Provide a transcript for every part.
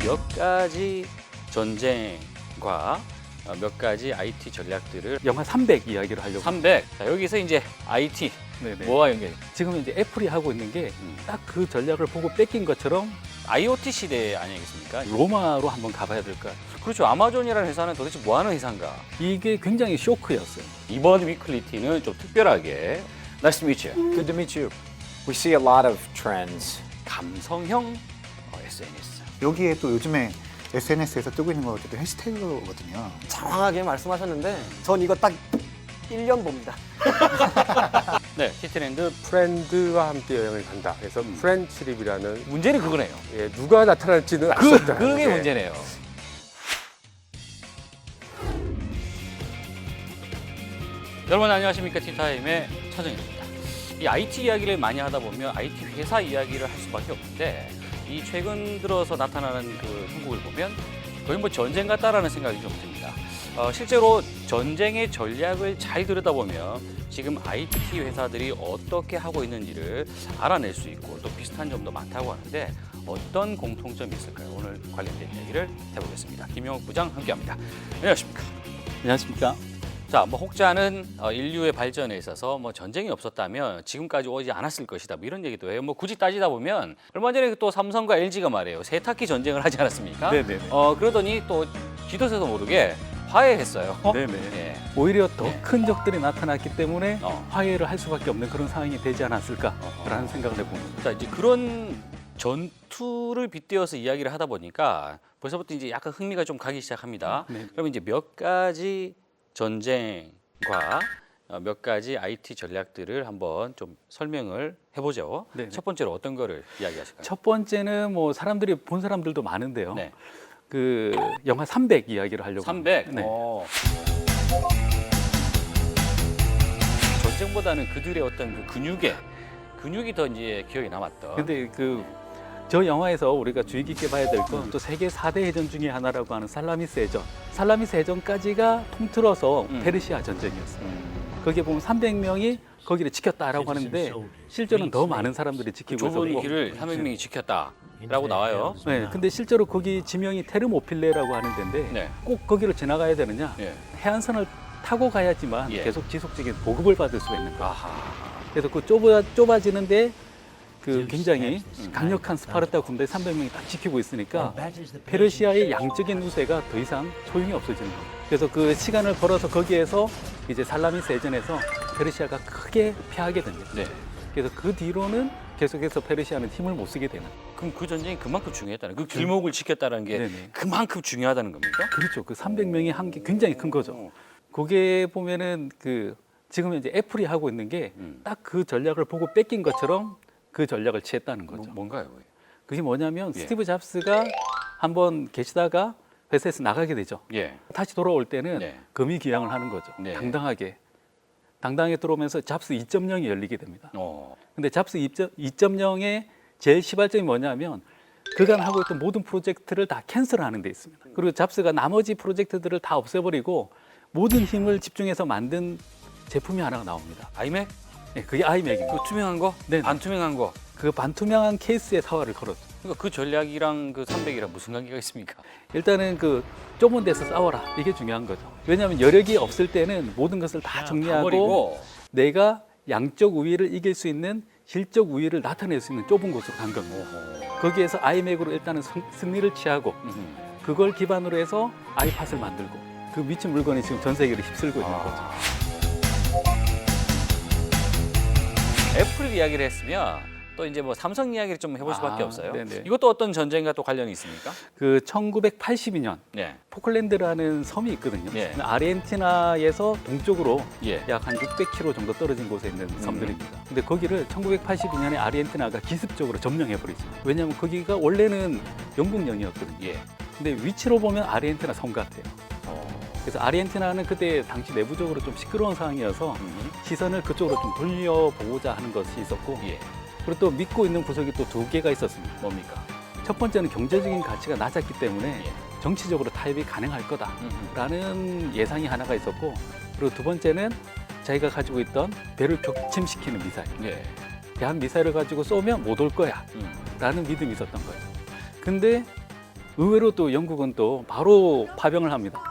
몇 가지 전쟁과 몇 가지 IT 전략들을 영화 300 이야기를 하려고. 300. 자, 여기서 이제 IT 네네. 뭐와 연결? 지금 이제 애플이 하고 있는 게 딱 그 전략을 보고 뺏긴 것처럼 IoT 시대 아니겠습니까? 로마로 한번 가봐야 될까. 그렇죠. 아마존이라는 회사는 도대체 뭐 하는 회사인가? 이게 굉장히 쇼크였어요. 이번 위클리티는 좀 특별하게 Nice to meet you. Good to meet you. We see a lot of trends. 감성형 SNS. 여기에 또 요즘에 SNS에서 뜨고 있는 것들도 해시태그거든요. 정확하게 말씀하셨는데 전 이거 딱 1년 봅니다. 네, 키트랜드 프렌드와 함께 여행을 간다. 그래서 프렌치립이라는 문제는 그거네요. 누가 나타날지는 알 수 없다. 그게 문제네요. 여러분 안녕하십니까? 티타임의 차정입니다. 이 IT 이야기를 많이 하다 보면 IT 회사 이야기를 할 수밖에 없는데 이 최근 들어서 나타나는 그 형국을 보면 거의 뭐 전쟁 같다라는 생각이 좀 듭니다. 실제로 전쟁의 전략을 잘 들여다보면 지금 IT 회사들이 어떻게 하고 있는지를 알아낼 수 있고 또 비슷한 점도 많다고 하는데 어떤 공통점이 있을까요? 오늘 관련된 이야기를 해보겠습니다. 김용욱 부장 함께합니다. 안녕하십니까? 안녕하십니까? 자, 뭐 혹자는 인류의 발전에 있어서 뭐 전쟁이 없었다면 지금까지 오지 않았을 것이다. 뭐 이런 얘기도 해요. 뭐 굳이 따지다 보면 얼마 전에 또 삼성과 LG가 말이에요. 세탁기 전쟁을 하지 않았습니까? 네네. 그러더니 또 지도새도 모르게 화해했어요. 네네. 예. 오히려 더 네. 큰 적들이 나타났기 때문에 어. 화해를 할 수밖에 없는 그런 상황이 되지 않았을까라는 생각을 해봅니다. 자, 이제 그런 전투를 빗대어서 이야기를 하다 보니까 벌써부터 이제 약간 흥미가 좀 가기 시작합니다. 네. 그럼 이제 몇 가지 전쟁과 몇 가지 IT 전략들을 한번 좀 설명을 해보죠. 네. 첫 번째로 어떤 거를 이야기하실까요? 첫 번째는 뭐 사람들이 본 사람들도 많은데요. 네. 그 영화 300 이야기를 하려고. 300. 합니다. 네. 전쟁보다는 그들의 어떤 그 근육이 더 이제 기억에 남았던. 근데 저 영화에서 우리가 주의 깊게 봐야 될 건 또 세계 4대 해전 중에 하나라고 하는 살라미스 해전. 살라미스 해전까지가 통틀어서 페르시아 전쟁이었어요. 거기에 보면 300명이 거기를 지켰다라고 하는데 실제로는 더 많은 사람들이 지키고 좁은 있었고. 길을 300명이 지켰다라고 나와요. 네, 근데 실제로 거기 지명이 테르모필레라고 하는 데인데 네. 꼭 거기를 지나가야 되느냐? 예. 해안선을 타고 가야지만 예. 계속 지속적인 보급을 받을 수가 있는 거예요. 아하. 그래서 그 좁아지는데 그 굉장히 강력한 스파르타 군대 300명이 딱 지키고 있으니까 페르시아의 양적인 우세가 더 이상 소용이 없어지는 거예요. 그래서 그 시간을 벌어서 거기에서 이제 살라미스 해전에서 페르시아가 크게 패하게 됩니다. 네. 그래서 그 뒤로는 계속해서 페르시아는 힘을 못 쓰게 되는. 그럼 그 전쟁이 그만큼 중요했다는 그 길목을 지켰다는 게 네네. 그만큼 중요하다는 겁니까? 그렇죠. 그 300명이 한 게 굉장히 큰 거죠. 그게 보면은 지금 이제 애플이 하고 있는 게 딱 그 전략을 보고 뺏긴 것처럼 그 전략을 취했다는 거죠. 뭔가요? 그게 뭐냐면 예. 스티브 잡스가 한번 계시다가 회사에서 나가게 되죠. 예. 다시 돌아올 때는 네. 금이기양을 하는 거죠. 네. 당당하게 들어오면서 잡스 2.0이 열리게 됩니다. 어. 근데 잡스 2.0의 제일 시발점이 뭐냐면 그간 하고 있던 모든 프로젝트를 다 캔슬하는 데 있습니다. 그리고 잡스가 나머지 프로젝트들을 다 없애버리고 모든 힘을 집중해서 만든 제품이 하나가 나옵니다. 아이맥? 네, 그게 아이맥입니다. 그 투명한 거? 네. 반투명한 거? 그 반투명한 케이스에 타워를 걸었죠. 그러니까 그 전략이랑 그 300이랑 무슨 관계가 있습니까? 일단은 그 좁은 데서 싸워라. 이게 중요한 거죠. 왜냐하면 여력이 없을 때는 모든 것을 다 정리하고 버리고 내가 양적 우위를 이길 수 있는 질적 우위를 나타낼 수 있는 좁은 곳으로 간 겁니다. 거기에서 아이맥으로 일단은 승리를 취하고 그걸 기반으로 해서 아이팟을 만들고 그 미친 물건이 지금 전 세계를 휩쓸고 있는 거죠. 애플 이야기를 했으면 또 이제 뭐 삼성 이야기를 좀 해볼 수밖에 아, 없어요. 네네. 이것도 어떤 전쟁과 또 관련이 있습니까? 그 1982년 네. 포클랜드라는 섬이 있거든요. 예. 아르헨티나에서 동쪽으로 예. 약 한 600km 정도 떨어진 곳에 있는 섬들입니다. 근데 거기를 1982년에 아르헨티나가 기습적으로 점령해버리죠. 왜냐하면 거기가 원래는 영국령이었거든요. 예. 근데 위치로 보면 아르헨티나 섬 같아요. 그래서 아르헨티나는 그때 당시 내부적으로 좀 시끄러운 상황이어서 시선을 그쪽으로 좀 돌려보고자 하는 것이 있었고 예. 그리고 또 믿고 있는 구석이 또 두 개가 있었습니다. 뭡니까? 첫 번째는 경제적인 가치가 낮았기 때문에 예. 정치적으로 타협이 가능할 거다라는 예상이 하나가 있었고 그리고 두 번째는 자기가 가지고 있던 배를 격침시키는 미사일 예. 대한 미사일을 가지고 쏘면 못 올 거야 라는 믿음이 있었던 거예요. 근데 의외로 또 영국은 또 바로 파병을 합니다.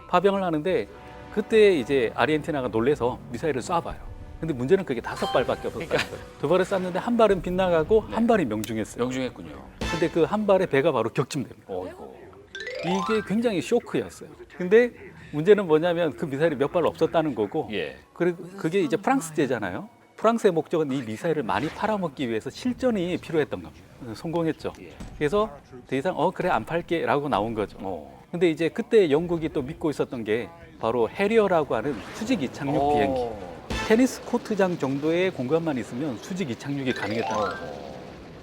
파병을 하는데 그때 이제 아르헨티나가 놀래서 미사일을 쏴봐요. 근데 문제는 그게 5발밖에 없었다는 거예요. 2발을 쐈는데 한 발은 빗나가고 한 발이 명중했어요. 명중했군요. 근데 그 한 발에 배가 바로 격침됩니다. 어이고. 이게 굉장히 쇼크였어요. 근데 문제는 뭐냐면 그 미사일이 몇 발 없었다는 거고 예. 그리고 그게 이제 프랑스제잖아요. 프랑스의 목적은 이 미사일을 많이 팔아먹기 위해서 실전이 필요했던 겁니다. 성공했죠. 예. 그래서 더 이상 그래 안 팔게 라고 나온 거죠. 근데 이제 그때 영국이 또 믿고 있었던 게 바로 해리어라고 하는 수직 이착륙 비행기. 테니스 코트장 정도의 공간만 있으면 수직 이착륙이 가능했다는 거예요.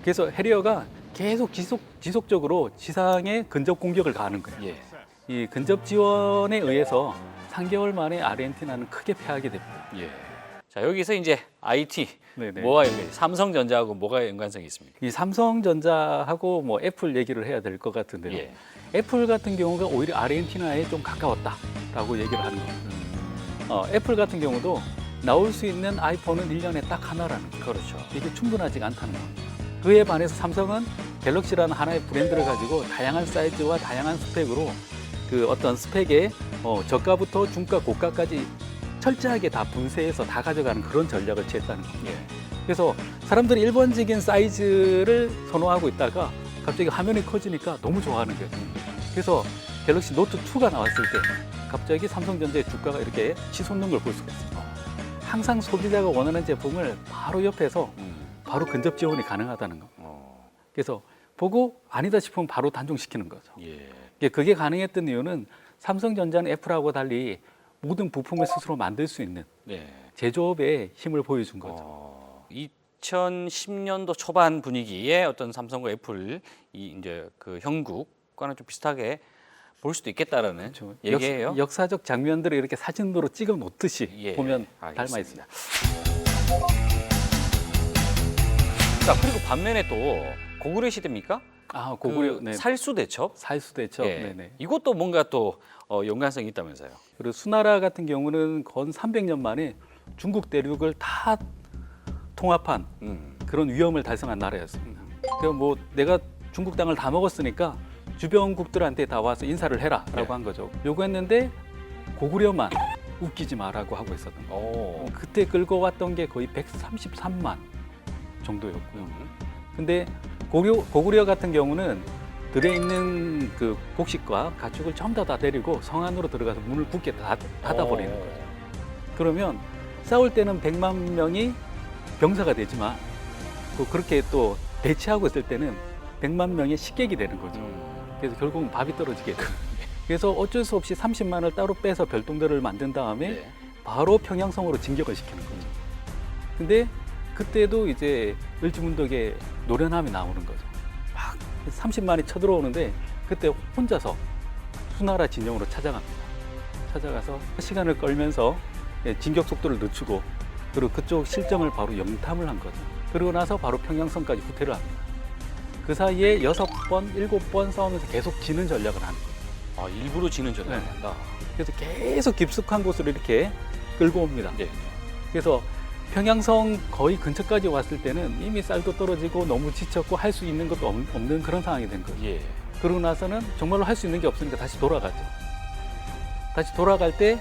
그래서 해리어가 계속 지속적으로 지상에 근접 공격을 가하는 거예요. 예. 이 근접 지원에 의해서 3개월 만에 아르헨티나는 크게 패하게 됩니다. 예. 자, 여기서 이제 IT 네네. 뭐가 연관이 삼성전자하고 뭐가 연관성이 있습니까? 이 삼성전자하고 뭐 애플 얘기를 해야 될 것 같은데요. 예. 애플 같은 경우가 오히려 아르헨티나에 좀 가까웠다라고 얘기를 하는 겁니다. 애플 같은 경우도 나올 수 있는 아이폰은 1년에 딱 하나라는 거예요. 그렇죠. 이게 충분하지 않다는 겁니다. 그에 반해서 삼성은 갤럭시라는 하나의 브랜드를 가지고 다양한 사이즈와 다양한 스펙으로 그 어떤 스펙의 저가부터 중가, 고가까지 철저하게 다 분쇄해서 다 가져가는 그런 전략을 취했다는 겁니다. 예. 그래서 사람들이 일반적인 사이즈를 선호하고 있다가 갑자기 화면이 커지니까 너무 좋아하는 거예요. 그래서 갤럭시 노트 2가 나왔을 때 갑자기 삼성전자의 주가가 이렇게 치솟는 걸 볼 수가 있어요. 항상 소비자가 원하는 제품을 바로 옆에서 바로 근접 지원이 가능하다는 거. 그래서 보고 아니다 싶으면 바로 단종시키는 거죠. 예. 그게 가능했던 이유는 삼성전자는 애플하고 달리 모든 부품을 스스로 만들 수 있는 네. 제조업의 힘을 보여준 거죠. 2010년도 초반 분위기에 어떤 삼성과 애플 이 이제 그 형국과는 좀 비슷하게 볼 수도 있겠다라는 그렇죠. 얘기예요. 역사적 장면들을 이렇게 사진으로 찍어 놓듯이 예, 보면 알겠습니다. 닮아 있습니다. 자, 그리고 반면에 또 고구려 시대입니까? 아, 고구려 그 살수 대첩. 살수대첩. 예. 네네. 이것도 뭔가 또 연관성이 있다면서요. 그리고 수나라 같은 경우는 건 300년 만에 중국 대륙을 다 통합한 그런 위험을 달성한 나라였습니다. 그래서 뭐 내가 중국 땅을 다 먹었으니까 주변국들한테 다 와서 인사를 해라라고 네. 한 거죠. 요구했는데 고구려만 웃기지 마라고 하고 있었던 거예요. 그때 끌고 왔던 게 거의 133만 정도였고요. 근데 고구려 같은 경우는 들에 있는 그 곡식과 가축을 전부 다 데리고 성 안으로 들어가서 문을 굳게 닫아버리는 거죠. 그러면 싸울 때는 100만 명이 병사가 되지만 또 그렇게 또 대치하고 있을 때는 100만 명의 식객이 되는 거죠. 그래서 결국은 밥이 떨어지게 돼요. 그래서 어쩔 수 없이 30만을 따로 빼서 별동들을 만든 다음에 네. 바로 평양성으로 진격을 시키는 거죠. 근데 그때도 이제 을지문덕의 노련함이 나오는 거죠. 막 30만이 쳐들어오는데 그때 혼자서 수나라 진영으로 찾아갑니다. 찾아가서 시간을 끌면서 진격 속도를 늦추고 그리고 그쪽 실정을 바로 영탐을 한 거죠. 그러고 나서 바로 평양성까지 후퇴를 합니다. 그 사이에 6번, 7번 싸우면서 계속 지는 전략을 하는 거예요. 아, 일부러 지는 전략을 네. 한다. 그래서 계속 깊숙한 곳으로 이렇게 끌고 옵니다. 네. 그래서 평양성 거의 근처까지 왔을 때는 이미 쌀도 떨어지고 너무 지쳤고 할 수 있는 것도 없는 그런 상황이 된 거죠. 예. 그러고 나서는 정말로 할 수 있는 게 없으니까 다시 돌아가죠. 다시 돌아갈 때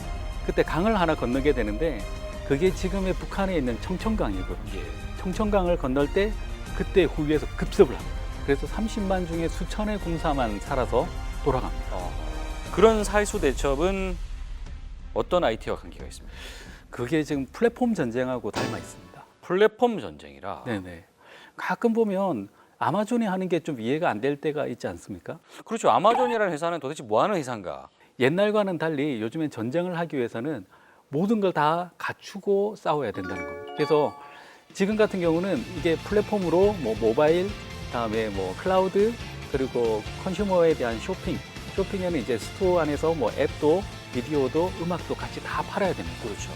그때 강을 하나 건너게 되는데 그게 지금의 북한에 있는 청천강이거든요. 예. 청천강을 건널 때 그때 후위에서 급습을 합니다. 그래서 30만 중에 수천의 군사만 살아서 돌아갑니다. 그런 살수 대첩은 어떤 IT와 관계가 있습니까? 그게 지금 플랫폼 전쟁하고 닮아 있습니다. 플랫폼 전쟁이라. 네네. 가끔 보면 아마존이 하는 게 좀 이해가 안 될 때가 있지 않습니까? 그렇죠. 아마존이라는 회사는 도대체 뭐 하는 회사인가? 옛날과는 달리 요즘엔 전쟁을 하기 위해서는 모든 걸 다 갖추고 싸워야 된다는 겁니다. 그래서 지금 같은 경우는 이게 플랫폼으로 뭐 모바일, 다음에 뭐 클라우드, 그리고 컨슈머에 대한 쇼핑에는 이제 스토어 안에서 뭐 앱도, 비디오도, 음악도 같이 다 팔아야 됩니다. 그렇죠.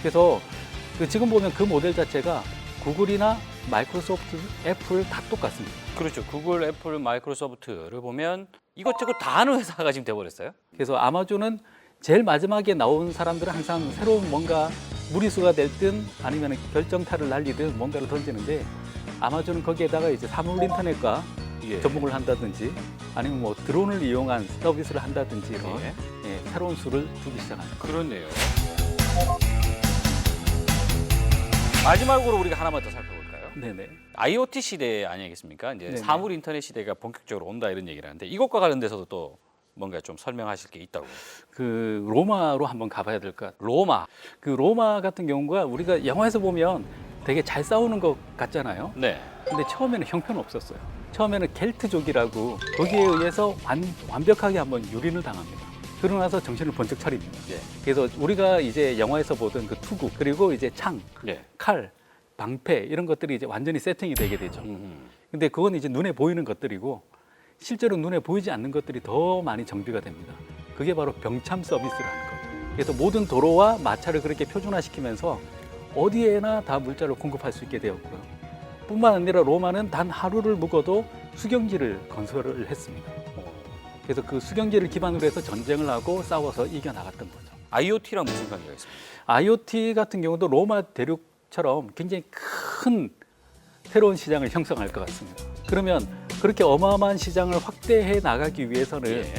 그래서 지금 보면 그 모델 자체가 구글이나 마이크로소프트, 애플 다 똑같습니다. 그렇죠. 구글, 애플, 마이크로소프트를 보면 이것저것 다 하는 회사가 지금 돼버렸어요. 그래서 아마존은 제일 마지막에 나온 사람들은 항상 새로운 뭔가 무리수가 될든 아니면 결정타를 날리든 뭔가를 던지는데 아마존은 거기에다가 이제 사물 인터넷과 예. 접목을 한다든지 아니면 뭐 드론을 이용한 서비스를 한다든지 이런 예. 예, 새로운 수를 두기 시작합니다. 그렇네요. 마지막으로 우리가 하나만 더 살펴볼까요? 네네. IoT 시대 아니겠습니까? 이제 네네. 사물 인터넷 시대가 본격적으로 온다 이런 얘기를 하는데 이것과 관련돼서도 또 뭔가 좀 설명하실 게 있다고. 그 로마로 한번 가봐야 될 것 같아요. 로마. 그 로마 같은 경우가 우리가 영화에서 보면 되게 잘 싸우는 것 같잖아요. 네. 근데 처음에는 형편없었어요. 처음에는 켈트족이라고 거기에 의해서 완벽하게 한번 유린을 당합니다. 그러고 나서 정신을 번쩍 차립니다. 네. 그래서 우리가 이제 영화에서 보던 그 투구 그리고 이제 창, 네. 칼, 방패 이런 것들이 이제 완전히 세팅이 되게 되죠. 음. 근데 그건 이제 눈에 보이는 것들이고 실제로 눈에 보이지 않는 것들이 더 많이 정비가 됩니다. 그게 바로 병참 서비스라는 거죠. 그래서 모든 도로와 마차를 그렇게 표준화시키면서 어디에나 다 물자를 공급할 수 있게 되었고요. 뿐만 아니라 로마는 단 하루를 묵어도 수경지를 건설을 했습니다. 그래서 그 수경지를 기반으로 해서 전쟁을 하고 싸워서 이겨나갔던 거죠. IoT랑 무슨 관계가 있습니까? IoT 같은 경우도 로마 대륙처럼 굉장히 큰 새로운 시장을 형성할 것 같습니다. 그러면 그렇게 어마어마한 시장을 확대해 나가기 위해서는 예.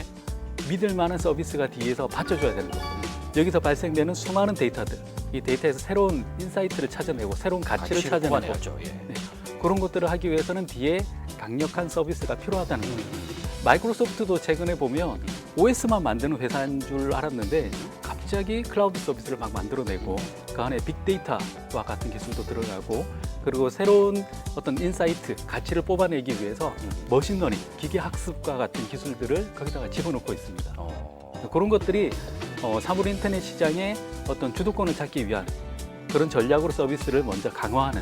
믿을 만한 서비스가 뒤에서 받쳐줘야 되는 거거든요. 여기서 발생되는 수많은 데이터들, 이 데이터에서 새로운 인사이트를 찾아내고 새로운 가치를 찾아내고 뽑아내야죠. 예. 그런 것들을 하기 위해서는 뒤에 강력한 서비스가 필요하다는 거예요. 마이크로소프트도 최근에 보면 OS만 만드는 회사인 줄 알았는데 갑자기 클라우드 서비스를 막 만들어내고 그 안에 빅데이터와 같은 기술도 들어가고 그리고 새로운 어떤 인사이트, 가치를 뽑아내기 위해서 머신러닝, 기계학습과 같은 기술들을 거기다가 집어넣고 있습니다. 그런 것들이 사물 인터넷 시장의 어떤 주도권을 잡기 위한 그런 전략으로 서비스를 먼저 강화하는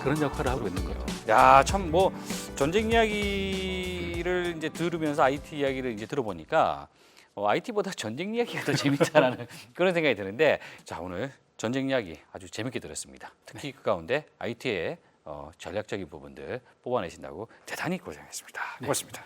그런 역할을 하고 있는 거죠. 야, 참 뭐 전쟁 이야기를 이제 들으면서 IT 이야기를 이제 들어보니까 IT보다 전쟁 이야기가 더 재밌다라는 그런 생각이 드는데 자, 오늘 전쟁 이야기 아주 재밌게 들었습니다. 특히 그 가운데 IT의 전략적인 부분들 뽑아내신다고 대단히 고생했습니다. 고맙습니다.